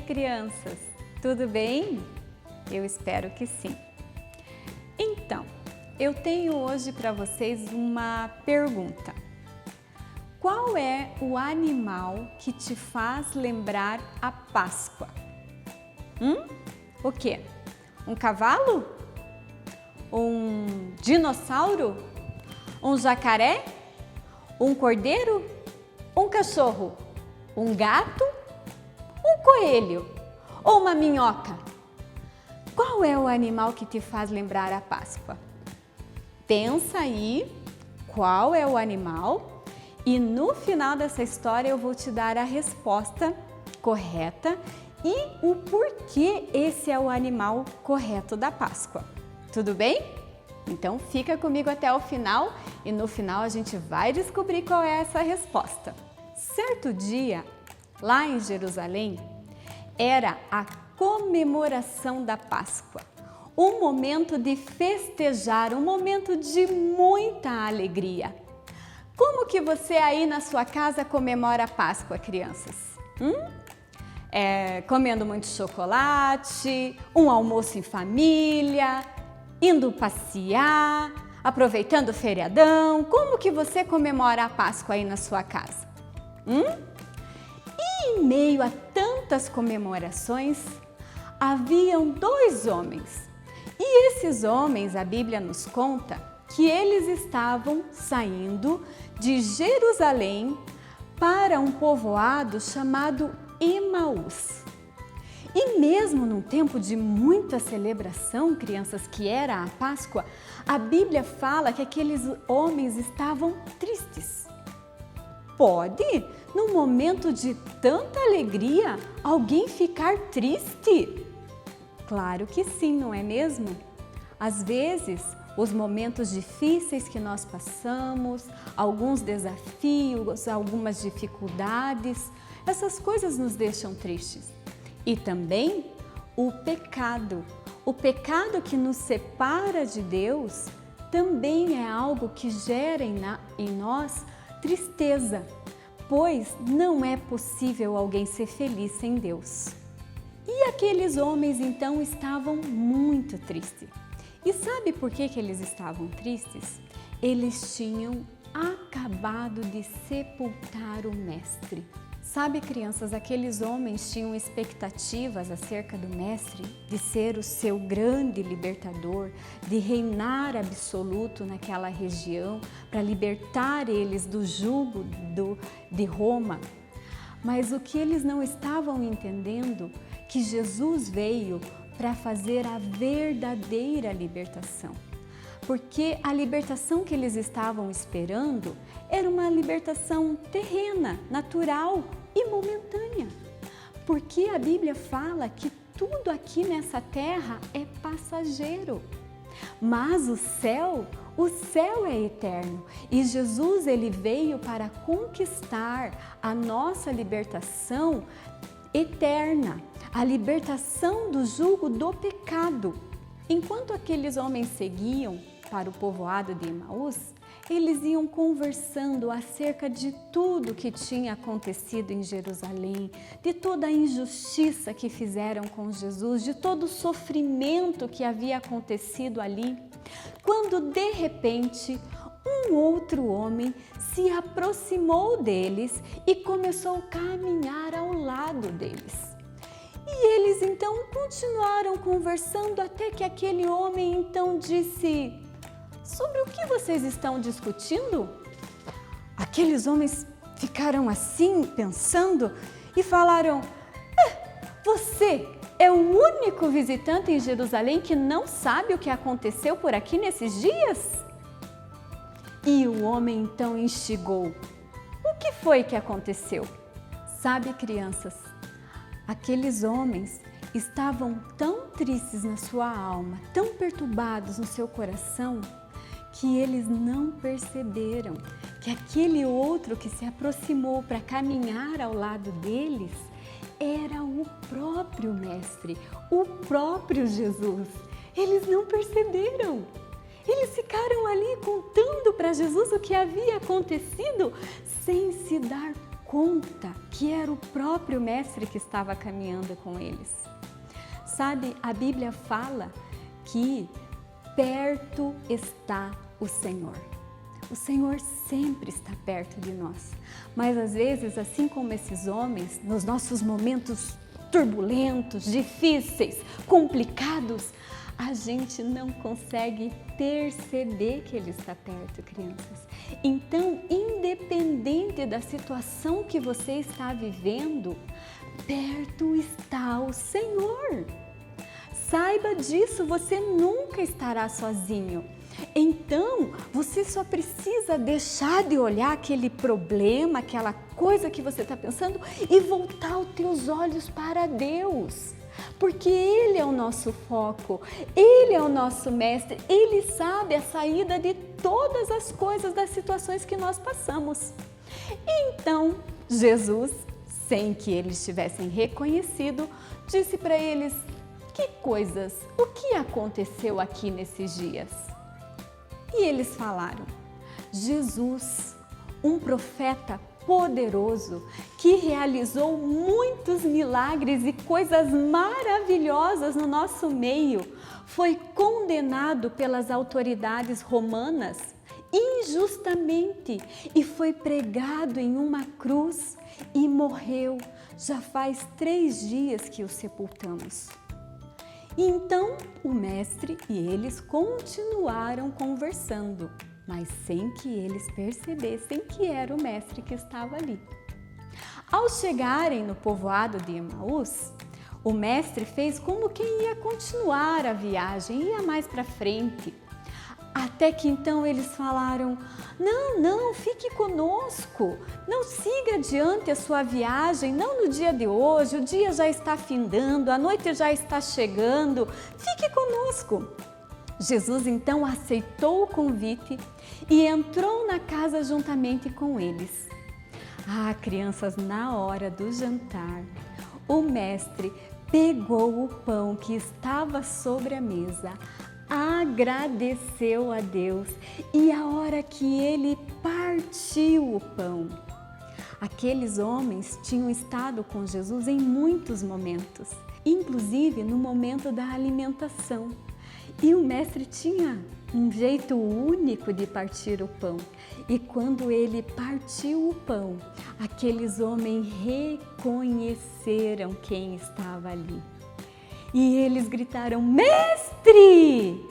crianças? Tudo bem? Eu espero que sim. Então, eu tenho hoje para vocês uma pergunta. Qual é o animal que te faz lembrar a Páscoa? O quê? Um cavalo? Um dinossauro? Um jacaré? Um cordeiro? Um cachorro? Um gato? Um coelho? Ou uma minhoca? Qual é o animal que te faz lembrar a Páscoa? Pensa aí qual é o animal e no final dessa história eu vou te dar a resposta correta e o porquê esse é o animal correto da Páscoa. Tudo bem? Então fica comigo até o final e no final a gente vai descobrir qual é essa resposta. Certo dia, lá em Jerusalém, era a comemoração da Páscoa, um momento de festejar, um momento de muita alegria. Como que você aí na sua casa comemora a Páscoa, crianças? Comendo muito chocolate, um almoço em família, indo passear, aproveitando o feriadão. Como que você comemora a Páscoa aí na sua casa? E em meio a tantas comemorações, haviam dois homens. E esses homens, a Bíblia nos conta que eles estavam saindo de Jerusalém para um povoado chamado Emaús. E mesmo num tempo de muita celebração, crianças, que era a Páscoa, a Bíblia fala que aqueles homens estavam tristes. Pode, num momento de tanta alegria, alguém ficar triste? Claro que sim, não é mesmo? Às vezes, os momentos difíceis que nós passamos, alguns desafios, algumas dificuldades, essas coisas nos deixam tristes. E também o pecado que nos separa de Deus, também é algo que gera em nós tristeza, pois não é possível alguém ser feliz sem Deus. E aqueles homens então estavam muito tristes. E sabe por que eles estavam tristes? Eles tinham acabado de sepultar o Mestre. Sabe, crianças, aqueles homens tinham expectativas acerca do Mestre, de ser o seu grande libertador, de reinar absoluto naquela região, para libertar eles do jugo de Roma. Mas o que eles não estavam entendendo, que Jesus veio para fazer a verdadeira libertação. Porque a libertação que eles estavam esperando era uma libertação terrena, natural e momentânea. Porque a Bíblia fala que tudo aqui nessa terra é passageiro. Mas o céu é eterno e Jesus ele veio para conquistar a nossa libertação eterna, a libertação do jugo do pecado. Enquanto aqueles homens seguiam para o povoado de Emaús, eles iam conversando acerca de tudo que tinha acontecido em Jerusalém, de toda a injustiça que fizeram com Jesus, de todo o sofrimento que havia acontecido ali, quando de repente um outro homem se aproximou deles e começou a caminhar ao lado deles. E eles então continuaram conversando até que aquele homem então disse: sobre o que vocês estão discutindo? Aqueles homens ficaram assim pensando e falaram: você é o único visitante em Jerusalém que não sabe o que aconteceu por aqui nesses dias? E o homem então instigou: o que foi que aconteceu? Sabe, crianças, aqueles homens estavam tão tristes na sua alma, tão perturbados no seu coração, que eles não perceberam que aquele outro que se aproximou para caminhar ao lado deles era o próprio Mestre, o próprio Jesus. Eles não perceberam. Eles ficaram ali contando para Jesus o que havia acontecido sem se dar conta que era o próprio Mestre que estava caminhando com eles. Sabe, a Bíblia fala que perto está o Senhor. O Senhor sempre está perto de nós, mas às vezes, assim como esses homens, nos nossos momentos turbulentos, difíceis, complicados, a gente não consegue perceber que Ele está perto, crianças. Então, independente da situação que você está vivendo, perto está o Senhor. Saiba disso, você nunca estará sozinho. Então, você só precisa deixar de olhar aquele problema, aquela coisa que você está pensando e voltar os teus olhos para Deus. Porque Ele é o nosso foco, Ele é o nosso mestre, Ele sabe a saída de todas as coisas, das situações que nós passamos. Então, Jesus, sem que eles tivessem reconhecido, disse para eles: que coisas, o que aconteceu aqui nesses dias? E eles falaram: Jesus, um profeta poderoso, que realizou muitos milagres e coisas maravilhosas no nosso meio, foi condenado pelas autoridades romanas injustamente e foi pregado em uma cruz e morreu. Já faz 3 dias que o sepultamos. E então o mestre e eles continuaram conversando, mas sem que eles percebessem que era o mestre que estava ali. Ao chegarem no povoado de Emaús, o mestre fez como quem ia continuar a viagem, ia mais para frente. Até que então eles falaram: não, fique conosco, não siga adiante a sua viagem, não no dia de hoje, o dia já está findando, a noite já está chegando, fique conosco. Jesus então aceitou o convite e entrou na casa juntamente com eles. Crianças, na hora do jantar, o mestre pegou o pão que estava sobre a mesa, agradeceu a Deus e a hora que ele partiu o pão. Aqueles homens tinham estado com Jesus em muitos momentos, inclusive no momento da alimentação. E o mestre tinha um jeito único de partir o pão. E quando ele partiu o pão, aqueles homens reconheceram quem estava ali. E eles gritaram: Mestre!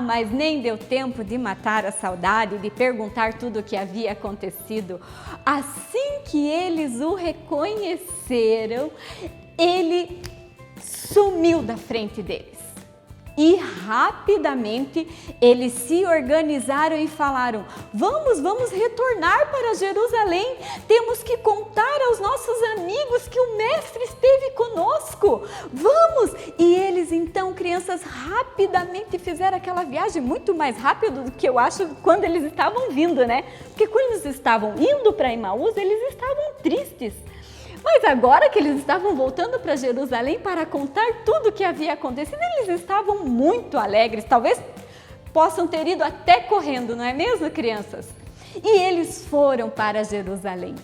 Mas nem deu tempo de matar a saudade, de perguntar tudo o que havia acontecido. Assim que eles o reconheceram, ele sumiu da frente deles. E rapidamente eles se organizaram e falaram: vamos retornar para Jerusalém, temos que contar aos nossos amigos que o mestre esteve conosco, vamos! E eles então, crianças, rapidamente fizeram aquela viagem, muito mais rápido do que eu acho quando eles estavam vindo, né? Porque quando eles estavam indo para Emaús, eles estavam tristes. Mas agora que eles estavam voltando para Jerusalém para contar tudo o que havia acontecido, eles estavam muito alegres, talvez possam ter ido até correndo, não é mesmo, crianças? E eles foram para Jerusalém.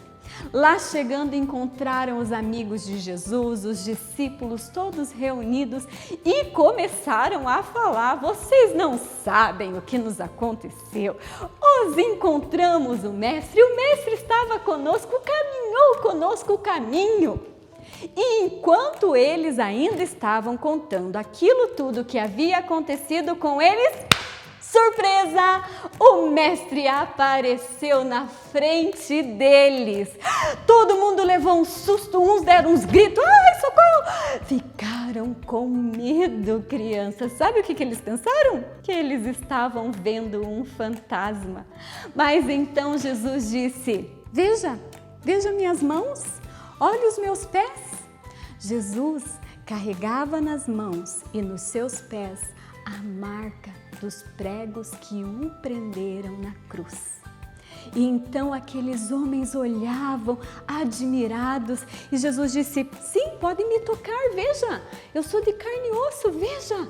Lá chegando, encontraram os amigos de Jesus, os discípulos todos reunidos e começaram a falar: vocês não sabem o que nos aconteceu. Nós encontramos o mestre estava conosco, caminhou conosco o caminho. E enquanto eles ainda estavam contando aquilo tudo que havia acontecido com eles, surpresa! O mestre apareceu na frente deles. Todo mundo levou um susto, uns deram uns gritos: ai, socorro! Ficaram com medo, crianças. Sabe o que eles pensaram? Que eles estavam vendo um fantasma. Mas então Jesus disse: veja minhas mãos, olha os meus pés. Jesus carregava nas mãos e nos seus pés a marca dos pregos que o prenderam na cruz. E então aqueles homens olhavam admirados e Jesus disse: sim, pode me tocar, veja, eu sou de carne e osso, veja.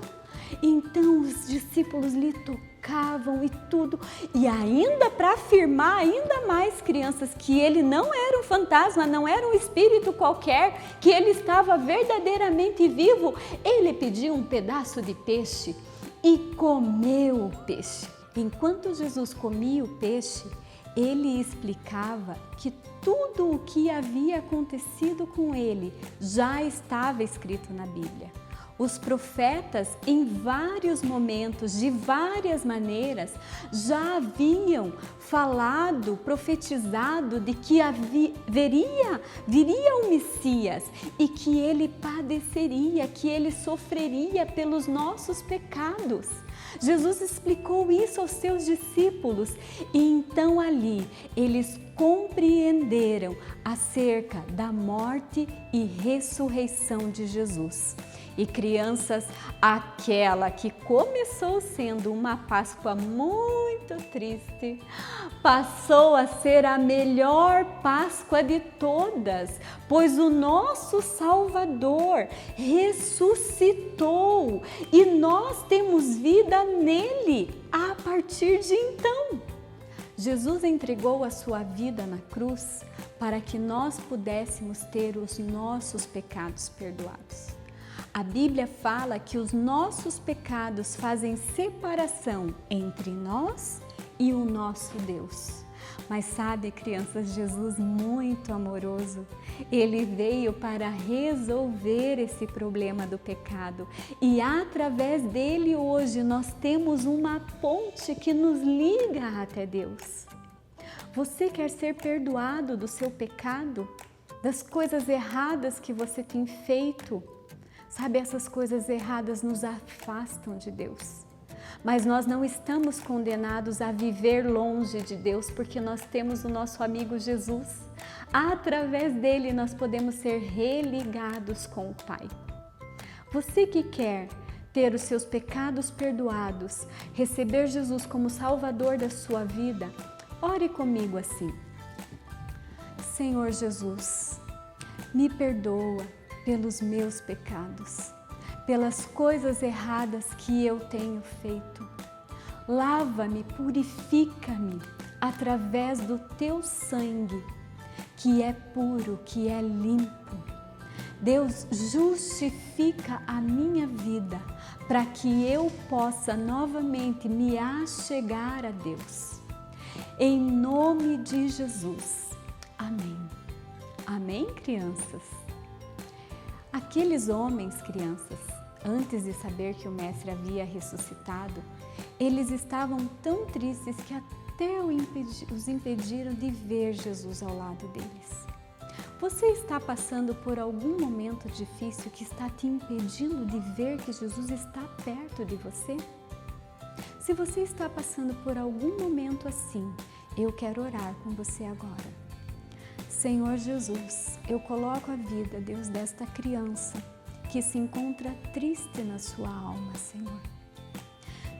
Então os discípulos lhe tocavam e tudo. E ainda para afirmar ainda mais, crianças, que ele não era um fantasma, não era um espírito qualquer, que ele estava verdadeiramente vivo, ele pediu um pedaço de peixe e comeu o peixe. Enquanto Jesus comia o peixe, ele explicava que tudo o que havia acontecido com ele já estava escrito na Bíblia. Os profetas, em vários momentos, de várias maneiras, já haviam falado, profetizado de que viria o Messias e que ele padeceria, que ele sofreria pelos nossos pecados. Jesus explicou isso aos seus discípulos e então ali eles compreenderam acerca da morte e ressurreição de Jesus. E crianças, aquela que começou sendo uma Páscoa muito triste, passou a ser a melhor Páscoa de todas, pois o nosso Salvador ressuscitou e nós temos vida nele a partir de então. Jesus entregou a sua vida na cruz para que nós pudéssemos ter os nossos pecados perdoados. A Bíblia fala que os nossos pecados fazem separação entre nós e o nosso Deus. Mas sabe, crianças, Jesus muito amoroso, ele veio para resolver esse problema do pecado e através dele hoje nós temos uma ponte que nos liga até Deus. Você quer ser perdoado do seu pecado, das coisas erradas que você tem feito? Sabe, essas coisas erradas nos afastam de Deus. Mas nós não estamos condenados a viver longe de Deus, porque nós temos o nosso amigo Jesus. Através dele nós podemos ser religados com o Pai. Você que quer ter os seus pecados perdoados, receber Jesus como Salvador da sua vida, ore comigo assim. Senhor Jesus, me perdoa pelos meus pecados, pelas coisas erradas que eu tenho feito. Lava-me, purifica-me através do teu sangue, que é puro, que é limpo. Deus, justifica a minha vida para que eu possa novamente me achegar a Deus. Em nome de Jesus. Amém. Amém, crianças? Aqueles homens, crianças, antes de saber que o Mestre havia ressuscitado, eles estavam tão tristes que até os impediram de ver Jesus ao lado deles. Você está passando por algum momento difícil que está te impedindo de ver que Jesus está perto de você? Se você está passando por algum momento assim, eu quero orar com você agora. Senhor Jesus, eu coloco a vida, Deus, desta criança que se encontra triste na sua alma, Senhor.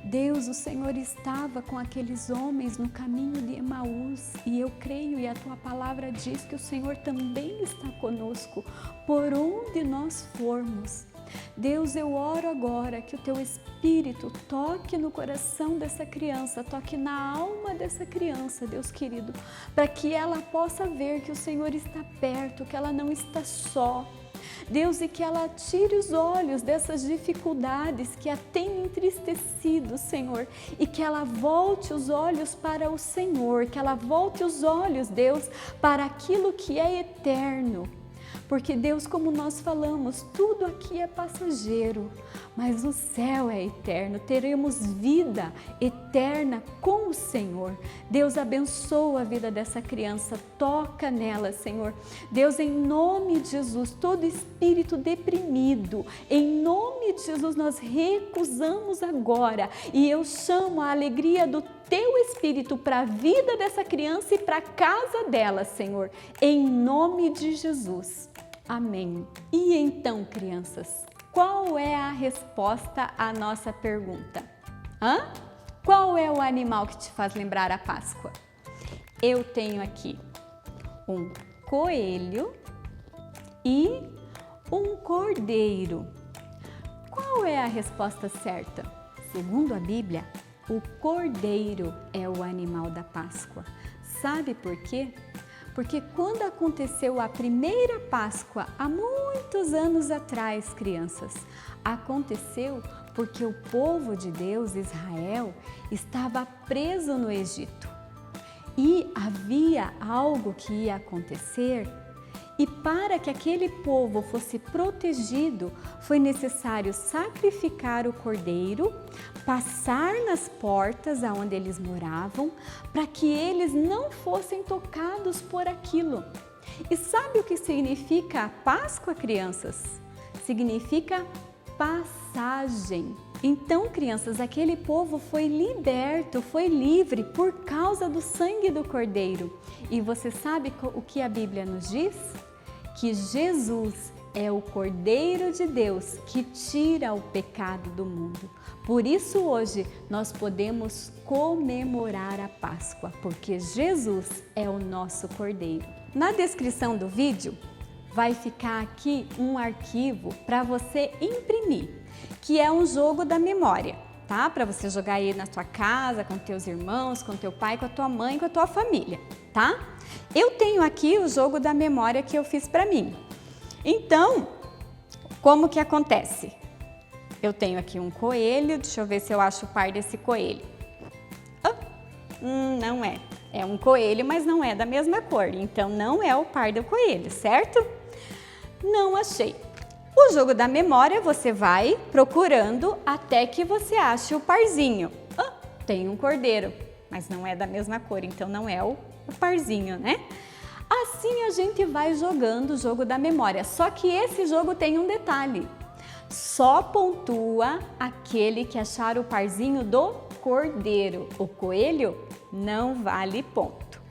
Deus, o Senhor estava com aqueles homens no caminho de Emaús e eu creio e a Tua palavra diz que o Senhor também está conosco por onde nós formos. Deus, eu oro agora que o Teu Espírito toque no coração dessa criança, toque na alma dessa criança, Deus querido, para que ela possa ver que o Senhor está perto, que ela não está só. Deus, e que ela tire os olhos dessas dificuldades que a têm entristecido, Senhor, e que ela volte os olhos para o Senhor, que ela volte os olhos, Deus, para aquilo que é eterno. Porque Deus, como nós falamos, tudo aqui é passageiro, mas o céu é eterno, teremos vida eterna com o Senhor. Deus, abençoa a vida dessa criança, toca nela, Senhor. Deus, em nome de Jesus, todo espírito deprimido, em nome de Jesus, nós recusamos agora e eu chamo a alegria do Teu Espírito para a vida dessa criança e para a casa dela, Senhor, em nome de Jesus. Amém. E então, crianças, qual é a resposta à nossa pergunta? Qual é o animal que te faz lembrar a Páscoa? Eu tenho aqui um coelho e um cordeiro. qual é a resposta certa? Segundo a Bíblia, o cordeiro é o animal da Páscoa. Sabe por quê? Porque quando aconteceu a primeira Páscoa, há muitos anos atrás, crianças, aconteceu porque o povo de Deus, Israel, estava preso no Egito. E havia algo que ia acontecer, e para que aquele povo fosse protegido, foi necessário sacrificar o cordeiro, passar nas portas aonde eles moravam, para que eles não fossem tocados por aquilo. E sabe o que significa a Páscoa, crianças? Significa passagem. Então, crianças, aquele povo foi liberto, foi livre por causa do sangue do cordeiro. E você sabe o que a Bíblia nos diz? Que Jesus é o Cordeiro de Deus que tira o pecado do mundo. Por isso hoje nós podemos comemorar a Páscoa, porque Jesus é o nosso Cordeiro. Na descrição do vídeo vai ficar aqui um arquivo para você imprimir, que é um jogo da memória, tá? Para você jogar aí na tua casa, com teus irmãos, com teu pai, com a tua mãe, com a tua família, tá? Eu tenho aqui o jogo da memória que eu fiz para mim. Então, como que acontece? Eu tenho aqui um coelho, deixa eu ver se eu acho o par desse coelho. Não é. É um coelho, mas não é da mesma cor, então não é o par do coelho, certo? Não achei. O jogo da memória você vai procurando até que você ache o parzinho. Tem um cordeiro, mas não é da mesma cor, então não é o parzinho, né? Assim a gente vai jogando o jogo da memória, só que esse jogo tem um detalhe. Só pontua aquele que achar o parzinho do cordeiro. O coelho não vale ponto.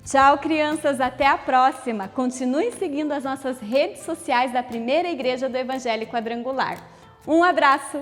Tchau, crianças, até a próxima. Continue seguindo as nossas redes sociais da Primeira Igreja do Evangelho Quadrangular. Um abraço!